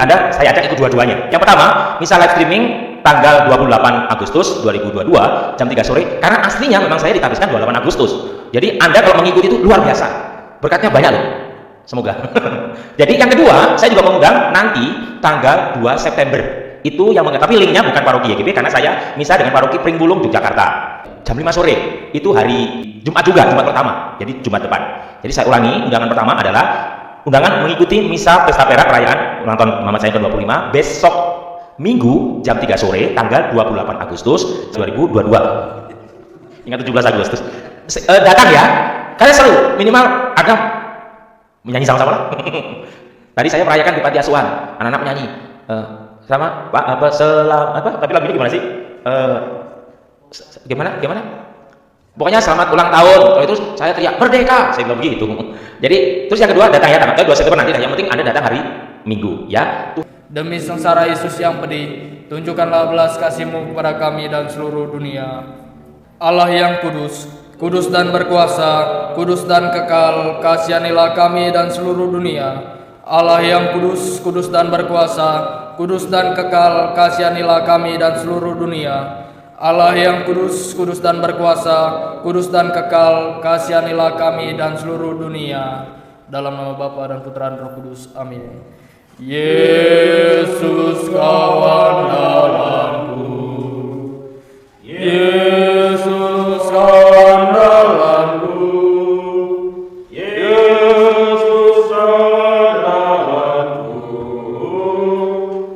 Anda saya ajak ikut dua-duanya. Yang pertama, misal live streaming tanggal 28 Agustus 2022 jam 3 sore, karena aslinya memang saya ditabiskan 28 Agustus. Jadi Anda kalau mengikuti itu luar biasa. Berkatnya banyak loh. Semoga. Jadi yang kedua, saya juga mengundang nanti tanggal 2 September. Itu yang tapi linknya bukan paroki YGP karena saya misah dengan paroki Pringbulung Yogyakarta. Jam 5 sore. Itu hari Jumat juga, Jumat pertama. Jadi Jumat depan. Jadi saya ulangi, undangan pertama adalah undangan mengikuti misa pesta perak perayaan ulang tahun Muhammad Sayyid ke-25 besok Minggu jam 3 sore tanggal 28 Agustus 2022. Ingat 17 Agustus. Datang ya. Kalian seru, minimal ada menyanyi sama-sama lah. Tadi saya merayakan di panti asuhan, anak-anak menyanyi. Sama Pak tapi lagunya gimana sih? Gimana? Pokoknya selamat ulang tahun. Kalau itu saya teriak merdeka, saya bilang begitu. Jadi terus yang kedua datang ya tanggal 2 September nanti. Yang penting Anda datang hari Minggu ya. Demi sengsara Yesus yang pedih, tunjukkanlah belas kasih-Mu kepada kami dan seluruh dunia. Allah yang kudus, kudus dan berkuasa, kudus dan kekal, kasihanilah kami dan seluruh dunia. Allah yang kudus, kudus dan berkuasa, kudus dan kekal, kasihanilah kami dan seluruh dunia. Allah yang kudus, kudus dan berkuasa, kudus dan kekal, kasihanilah kami dan seluruh dunia. Dalam nama Bapa dan Putra dan Roh Kudus. Amin. Yesus kau andalanku, Yesus kau andalanku, Yesus kau andalanku,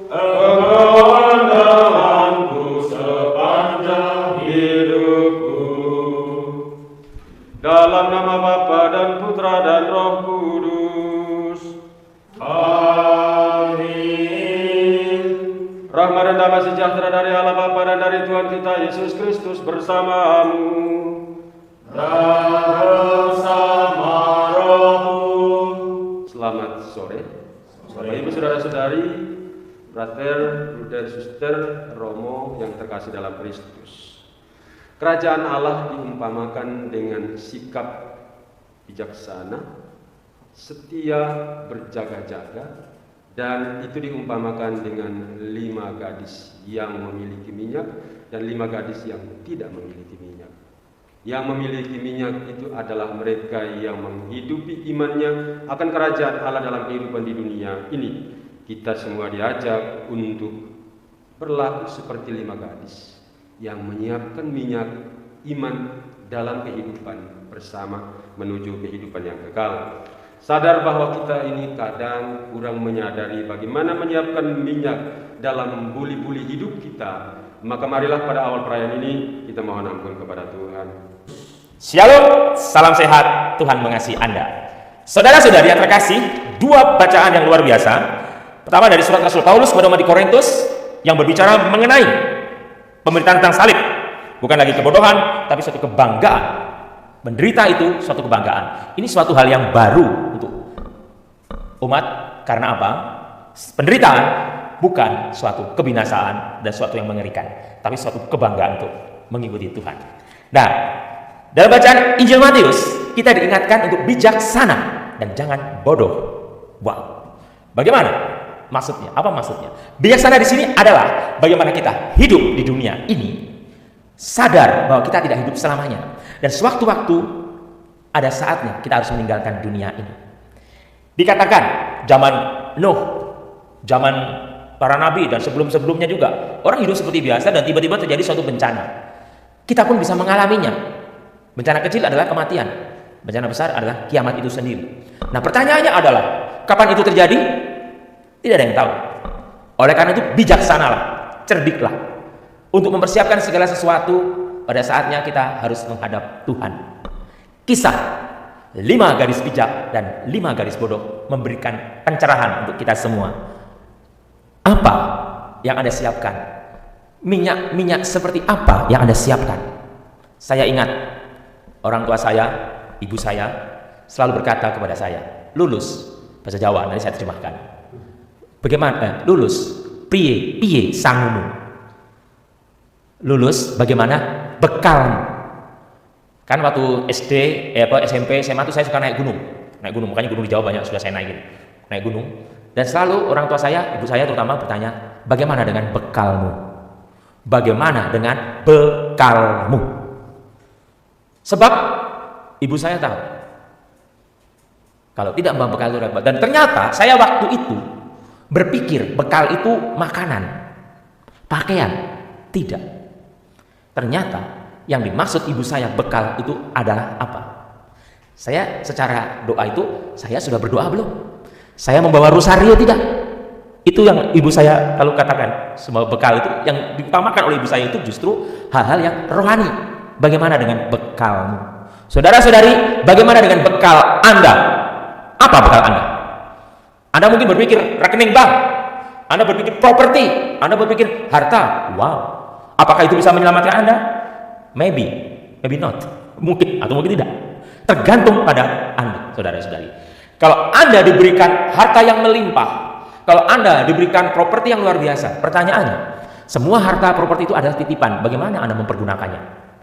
Engkau andalanku sepanjang hidupku. Dalam nama Bapa dan Putra dan Roh Kudus. Amin. Rahmat dan damai sejahtera dari Allah Bapa dan dari Tuhan kita Yesus Kristus bersamamu dan bersama rohmu. Selamat sore. Bapak Ibu saudara-saudari, Frater, Bruder, Suster, Romo yang terkasih dalam Kristus. Kerajaan Allah diumpamakan dengan sikap bijaksana, setia, berjaga-jaga, dan itu diumpamakan dengan 5 gadis yang memiliki minyak dan 5 gadis yang tidak memiliki minyak. Yang memiliki minyak itu adalah mereka yang menghidupi imannya akan kerajaan Allah dalam kehidupan di dunia ini. Kita semua diajak untuk berlaku seperti 5 gadis yang menyiapkan minyak iman dalam kehidupan bersama menuju kehidupan yang kekal. Sadar bahwa kita ini kadang kurang menyadari bagaimana menyiapkan minyak dalam buli-buli hidup kita. Maka marilah pada awal perayaan ini kita mohon ampun kepada Tuhan. Shalom, salam sehat, Tuhan mengasihi Anda. Saudara-saudari yang terkasih, 2 bacaan yang luar biasa. Pertama dari surat Rasul Paulus kepada umat di Korintus yang berbicara mengenai pemberitaan tentang salib. Bukan lagi kebodohan, tapi suatu kebanggaan. Menderita itu suatu kebanggaan. Ini suatu hal yang baru untuk umat. Karena apa? Penderitaan bukan suatu kebinasaan dan suatu yang mengerikan, tapi suatu kebanggaan untuk mengikuti Tuhan. Nah, dalam bacaan Injil Matius kita diingatkan untuk bijaksana dan jangan bodoh. Wow. Bagaimana maksudnya? Apa maksudnya? Bijaksana di sini adalah bagaimana kita hidup di dunia ini sadar bahwa kita tidak hidup selamanya. Dan sewaktu-waktu ada saatnya kita harus meninggalkan dunia ini. Dikatakan zaman Nuh, zaman para nabi dan sebelum-sebelumnya juga orang hidup seperti biasa dan tiba-tiba terjadi suatu bencana. Kita pun bisa mengalaminya. Bencana kecil adalah kematian. Bencana besar adalah kiamat itu sendiri. Nah, pertanyaannya adalah kapan itu terjadi? Tidak ada yang tahu. Oleh karena itu bijaksanalah, cerdiklah untuk mempersiapkan segala sesuatu. Pada saatnya kita harus menghadap Tuhan. Kisah 5 gadis bijak dan 5 gadis bodoh memberikan pencerahan untuk kita semua. Apa yang Anda siapkan? Minyak seperti apa yang Anda siapkan? Saya ingat orang tua saya, ibu saya selalu berkata kepada saya, lulus, bahasa Jawa, nanti saya terjemahkan. Bagaimana? Lulus, piye sangumu. Lulus, bagaimana? Bekal. Kan waktu SD, SMP, SMA itu saya suka naik gunung, makanya gunung di Jawa banyak sudah saya naikin. Naik gunung. Dan selalu orang tua saya, ibu saya terutama bertanya, bagaimana dengan bekalmu? Bagaimana dengan bekalmu? Sebab ibu saya tahu, kalau tidak membawa bekal itu repot. Dan ternyata saya waktu itu berpikir bekal itu makanan, pakaian. Tidak. Ternyata yang dimaksud ibu saya bekal itu adalah apa? Saya secara doa itu, saya sudah berdoa belum? Saya membawa rosario tidak? Itu yang ibu saya kalau katakan, semua bekal itu yang diutamakan oleh ibu saya itu justru hal-hal yang rohani. Bagaimana dengan bekalmu? Saudara-saudari, bagaimana dengan bekal Anda? Apa bekal Anda? Anda mungkin berpikir rekening bank, Anda berpikir properti, Anda berpikir harta. Wow, apakah itu bisa menyelamatkan Anda? Maybe not. Mungkin atau mungkin tidak. Tergantung pada Anda, saudara-saudari. Kalau Anda diberikan harta yang melimpah, kalau Anda diberikan properti yang luar biasa, pertanyaannya, semua harta properti itu adalah titipan. Bagaimana Anda mempergunakannya?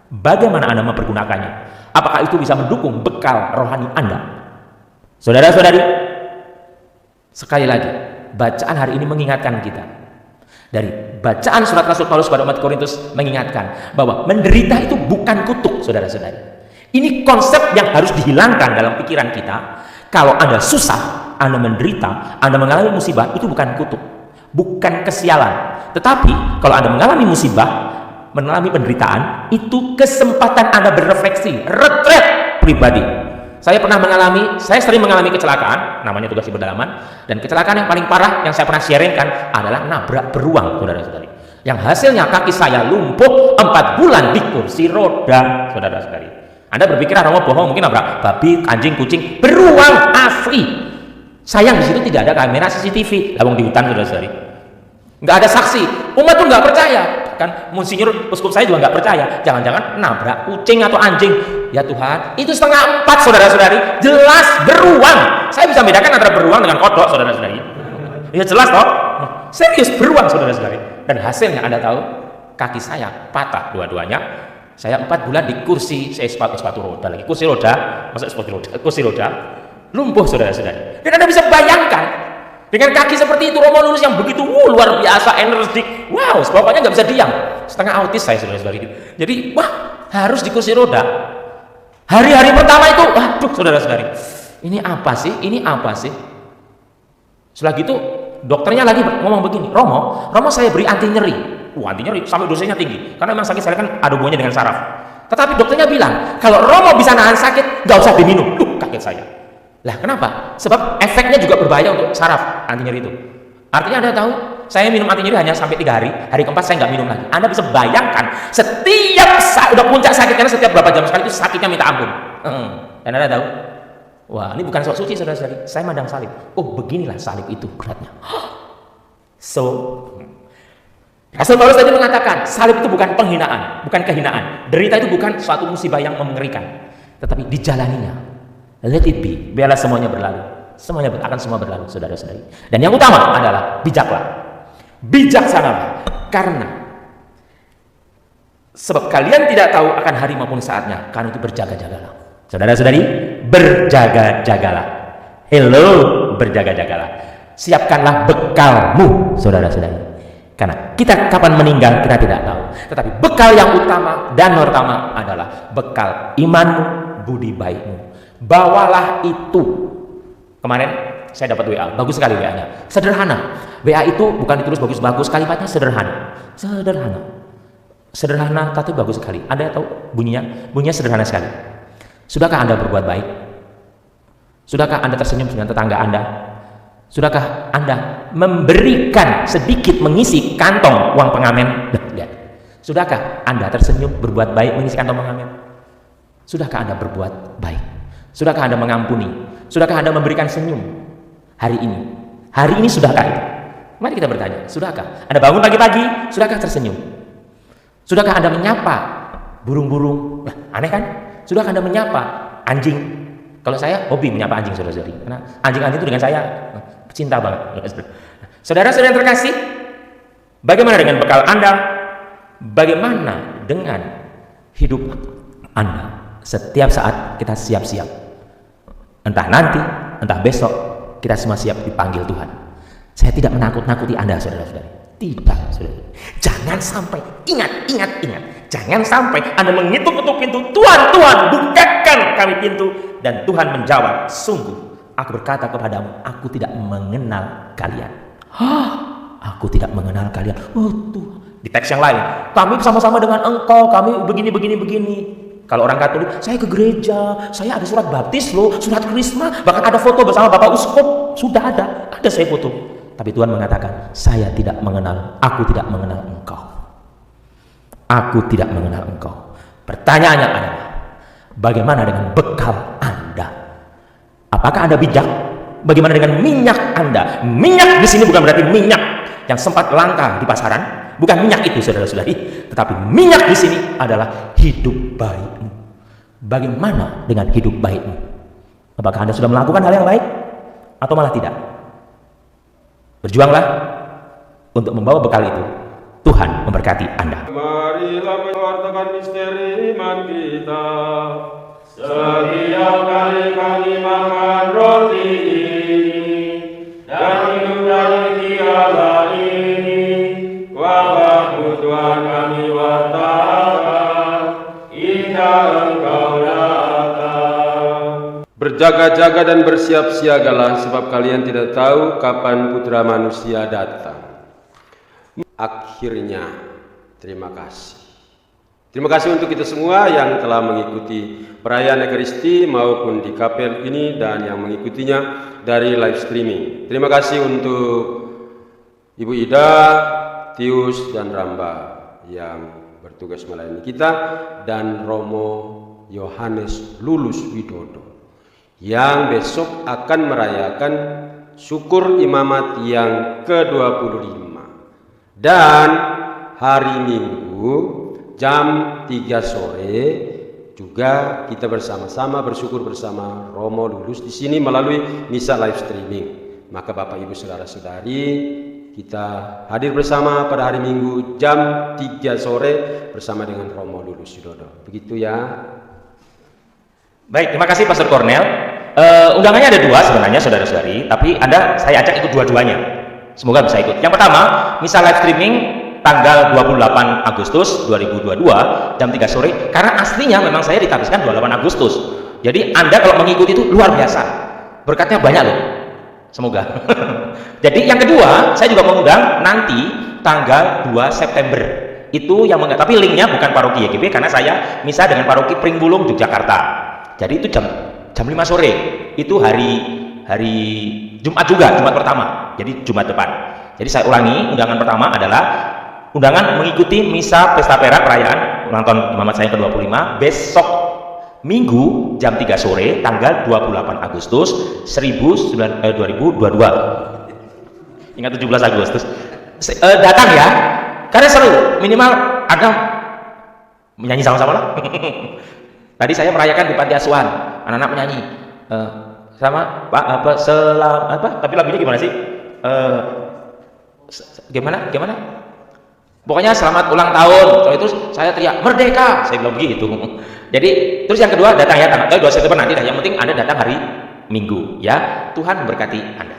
Bagaimana Anda mempergunakannya? Apakah itu bisa mendukung bekal rohani Anda? Saudara-saudari, sekali lagi, bacaan hari ini mengingatkan kita. Dari bacaan surat Rasul Paulus pada umat Korintus mengingatkan bahwa menderita itu bukan kutuk, saudara-saudari. Ini konsep yang harus dihilangkan dalam pikiran kita. Kalau Anda susah, Anda menderita, Anda mengalami musibah, itu bukan kutuk, bukan kesialan. Tetapi kalau Anda mengalami musibah, mengalami penderitaan, itu kesempatan Anda berefleksi, retret pribadi. Saya sering mengalami kecelakaan, namanya tugas di pedalaman, dan kecelakaan yang paling parah yang saya pernah sharingkan adalah nabrak beruang, saudara-saudari. Yang hasilnya kaki saya lumpuh 4 bulan di kursi roda, saudara-saudari. Anda berpikir Romo bohong, mungkin nabrak babi, anjing, kucing, beruang asli. Sayang di situ tidak ada kamera CCTV, lawang di hutan, saudara-saudari. Nggak ada saksi, umat tuh nggak percaya. Kan Monsinyur uskup saya juga nggak percaya, jangan-jangan nabrak kucing atau anjing. Ya Tuhan, itu 3:30, saudara-saudari, jelas beruang. Saya bisa bedakan antara beruang dengan kodok, saudara-saudari. Ya jelas toh, serius beruang, saudara-saudari. Dan hasilnya Anda tahu, kaki saya patah dua-duanya. Saya 4 bulan di kursi, sepatu roda lagi, kursi roda, kursi roda, lumpuh, saudara-saudari. Dan Anda bisa bayangkan, dengan kaki seperti itu, Romo Lulus yang begitu luar biasa, energik, wow, pokoknya nggak bisa diam. Setengah autis saya, saudara-saudari. Jadi, wah, harus di kursi roda. Hari-hari pertama itu, waduh, saudara-saudari, ini apa sih? Setelah gitu, dokternya lagi ngomong begini, Romo saya beri anti nyeri. Anti nyeri sampai dosanya tinggi, karena memang sakit saya kan ada hubungannya dengan saraf. Tetapi dokternya bilang, kalau Romo bisa nahan sakit, nggak usah diminum. Kaget saya. Lah kenapa? Sebab efeknya juga berbahaya untuk saraf anti nyeri itu. Artinya Anda tahu, saya minum anti nyeri hanya sampai 3 hari. Hari keempat saya nggak minum lagi. Anda bisa bayangkan, setiap saat udah puncak sakit, karena setiap berapa jam sekali itu sakitnya minta ampun. Dan Anda tahu, wah ini bukan sok suci, saudara-saudari. Saya mandang salib. Oh beginilah salib itu beratnya. So, Rasul Paulus tadi mengatakan, salib itu bukan penghinaan, bukan kehinaan. Derita itu bukan suatu musibah yang mengerikan, tetapi dijalaninya. Let it be, biarlah semuanya berlalu. Semuanya akan semua berlalu, saudara-saudari. Dan yang utama adalah bijaklah. Bijaksanalah, karena sebab kalian tidak tahu akan hari maupun saatnya, karena itu berjaga-jagalah. Saudara-saudari, berjaga-jagalah. Hello, berjaga-jagalah. Siapkanlah bekalmu, saudara-saudari. Karena kita kapan meninggal kita tidak tahu. Tetapi bekal yang utama dan pertama adalah bekal imanmu, budi baikmu. Bawalah itu. Kemarin saya dapat WA, bagus sekali WA-nya. Sederhana. WA itu bukan ditulis bagus-bagus, kalimatnya sederhana. Sederhana tapi bagus sekali. Anda tahu bunyinya? Bunyinya sederhana sekali. Sudahkah Anda berbuat baik? Sudahkah Anda tersenyum dengan tetangga Anda? Sudahkah Anda memberikan sedikit mengisi kantong uang pengamen? Lihat. Sudahkah Anda tersenyum berbuat baik mengisi kantong pengamen? Sudahkah Anda berbuat baik? Sudahkah Anda mengampuni? Sudahkah Anda memberikan senyum hari ini? Hari ini sudahkah itu? Mari kita bertanya, sudahkah? Anda bangun pagi-pagi, sudahkah tersenyum? Sudahkah Anda menyapa burung-burung? Aneh kan? Sudahkah Anda menyapa anjing? Kalau saya hobi menyapa anjing, saudara-saudari. Karena anjing-anjing itu dengan saya cinta banget. Saudara-saudara yang terkasih, bagaimana dengan bekal Anda? Bagaimana dengan hidup Anda? Setiap saat kita siap-siap. Entah nanti, entah besok, kita semua siap dipanggil Tuhan. Saya tidak menakut-nakuti Anda, saudara-saudari. Tidak, saudara. Jangan sampai, ingat. Jangan sampai Anda mengetuk-ketuk pintu, Tuhan, bukakan kami pintu. Dan Tuhan menjawab, sungguh, aku berkata kepadamu, aku tidak mengenal kalian. Aku tidak mengenal kalian. Oh Tuhan. Di teks yang lain, kami sama-sama dengan engkau, kami begini. Kalau orang Katolik, saya ke gereja, saya ada surat baptis loh, surat krisma, bahkan ada foto bersama Bapak Uskup, sudah ada saya foto. Tapi Tuhan mengatakan, saya tidak mengenal, aku tidak mengenal engkau. Aku tidak mengenal engkau. Pertanyaannya adalah, bagaimana dengan bekal Anda? Apakah Anda bijak? Bagaimana dengan minyak Anda? Minyak di sini bukan berarti minyak yang sempat langka di pasaran, bukan minyak itu, saudara-saudari, tetapi minyak di sini adalah hidup baikmu. Bagaimana dengan hidup baikmu? Apakah Anda sudah melakukan hal yang baik atau malah tidak? Berjuanglah untuk membawa bekal itu. Tuhan memberkati Anda. Marilah mewartakan misteri iman kita. Setiap kali kami makan roti ini dan minum dari piala ini, wabahmu Tuhan kami wartakan hingga Engkau datang. Berjaga-jaga dan bersiap-siagalah, sebab kalian tidak tahu kapan Putra Manusia datang. Akhirnya, terima kasih. Terima kasih untuk kita semua yang telah mengikuti perayaan Ekaristi maupun di kapel ini dan yang mengikutinya dari live streaming. Terima kasih untuk Ibu Ida, Tius, dan Ramba yang bertugas melayani kita, dan Romo Yohanes Lulus Widodo yang besok akan merayakan syukur imamat yang ke-25. Dan hari Minggu jam 3 sore juga kita bersama-sama bersyukur bersama Romo Lulus di sini melalui misa live streaming. Maka Bapak Ibu Saudara-saudari, kita hadir bersama pada hari Minggu jam 3 sore bersama dengan Romo Lulus Widodo. Begitu ya. Baik, terima kasih Pastor Cornel. Undangannya ada 2 sebenarnya, saudara-saudari, tapi saya ajak ikut dua-duanya. Semoga bisa ikut. Yang pertama, misa live streaming tanggal 28 Agustus 2022 jam 3 sore, karena aslinya memang saya ditabiskan 28 Agustus. Jadi Anda kalau mengikuti itu luar biasa, berkatnya banyak loh, semoga. Jadi yang kedua, saya juga mengundang nanti tanggal 2 September itu yang tapi linknya bukan paroki YGB, karena saya misa dengan paroki Pringbulung Yogyakarta. Jadi itu jam 5 sore, itu hari Jumat juga, Jumat pertama, jadi Jumat depan. Jadi saya ulangi, undangan pertama adalah undangan mengikuti misa pesta perak perayaan ulang tahun imamat saya ke-25 besok Minggu jam 3 sore tanggal 28 Agustus 2022. Ingat 17 Agustus. Datang ya, karena seru, minimal Anda menyanyi sama-sama lah. Tadi saya merayakan di panti asuhan, anak-anak menyanyi. Sama Pak tapi lagunya gimana sih? Gimana? Pokoknya selamat ulang tahun. Soal itu saya teriak merdeka, saya bilang begitu. Jadi terus yang kedua datang ya tanggal 2 September nanti dah. Yang penting Anda datang hari Minggu ya. Tuhan memberkati Anda.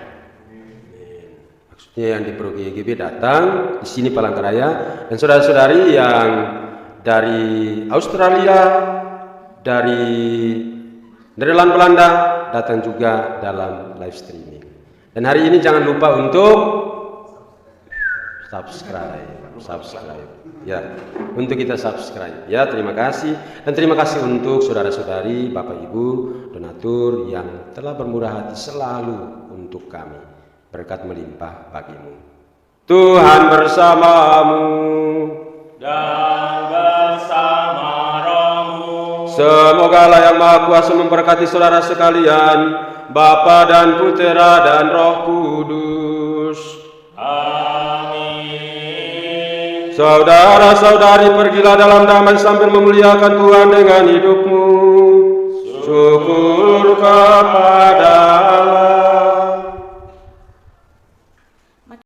Maksudnya yang di Paroki YGB datang di sini Palangkaraya, dan saudara-saudari yang dari Australia, dari Nederland, Belanda datang juga dalam live streaming. Dan hari ini jangan lupa untuk subscribe ya, untuk kita subscribe ya. Terima kasih, dan terima kasih untuk saudara-saudari, Bapak Ibu donatur yang telah bermurah hati selalu untuk kami. Berkat melimpah bagimu. Tuhan bersamamu dan bersama rohmu. Semoga Allah yang Maha Kuasa memberkati saudara sekalian, Bapa dan Putera dan Roh Kudus. Amin. Saudara-saudari, pergilah dalam damai sambil memuliakan Tuhan dengan hidupmu. Syukur kepada